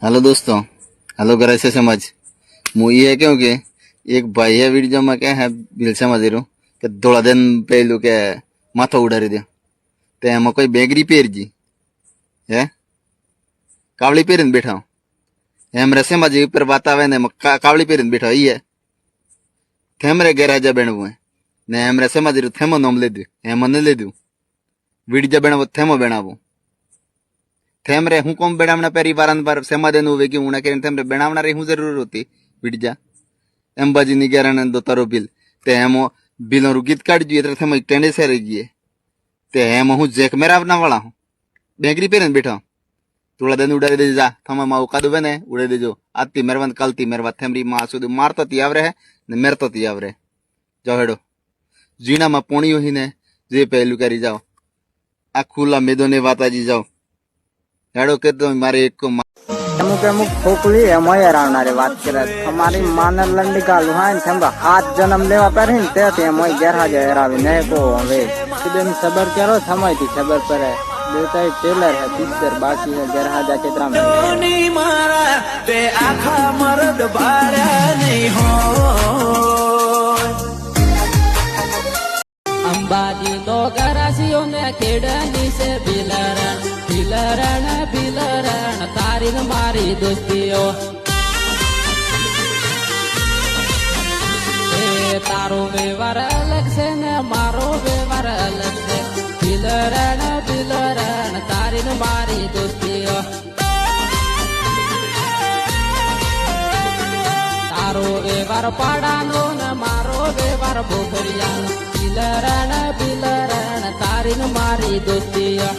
hello दोस्तों, hello घर से समझ मु ये क्योंकि एक भाई है वीडियो में क्या है बिल समझ रो कि थोड़ा दिन पहलू के माथा उड़ारी दे ते हम कोई बेगरी पेर जी है कावली पेरन बैठा हूं हम रसे मजी ऊपर बात आवे ने कावली पेरन बैठा ही है थेमरे गैराजा बेणवू है ने हम रसे मजी थेमो नोम ले दू हम मन ले दू वीडियो बेणवो थेमो बेणावो थेमरे हूँ कोम बेणावना पेरी वारंवार समाधान हुए कि उना के थेमरे बेणावना रे हूँ जरूर होती विडजा अंबाजी निगेरण दो तारो बिल ते हेमो बिल रू गीत काट जुए तो थेमो टेंडे से रह गए ते हेम हूँ जेक मेरा अपना वाला हूँ बेगरी पेरन बैठा थोड़ा दिन उड़ा दे जा थमा माँ उका दुबे ने उड़े दे जो आती मेरवन कलती मेरवा थेमरी माँ सुध मार तो तियाव रहे ने मेर तो तियाव रहे जाओ हेडो जीना में पोणी ही ने जे पहलू करी जाओ आ खुला मेदो ने वाता जी जाओ हेडो के तो मारे एक को અમુક અમુક ખોખલી એમાં રાવનારે વાત કરે અમારી માનર લંડી ગાલું હા ને થંબા હાથ જન્મ લેવા પહેરી ને તે એમાં ગેરહાજર હેરાવી ને કો હવે બેન ખબર કરો સમયથી ખબર પડે બેટા ટેલર હે પિક્ચર બાકી હે ગેરહાજા કેતરા में મારા તે આખા મરદ બાળ્યા નહીં હો અંબાજી નો ગરાસીઓ ને કેડની સે બિલરણ બિલરણ બિલરણ તારી ને મારી દોસ્તીઓ એ તારો વ્યવહાર અલગ છે ને મારો વ્યવહાર અલગ છે બિલરણ બિલરણ તારી ને મારી દોસ્તીઓ તારો વ્યવહાર પાડાનો ને મારો વ્યવહાર બોખરિયાનો બિલરણ બિલરણ તારી ને મારી દોસ્તીઓ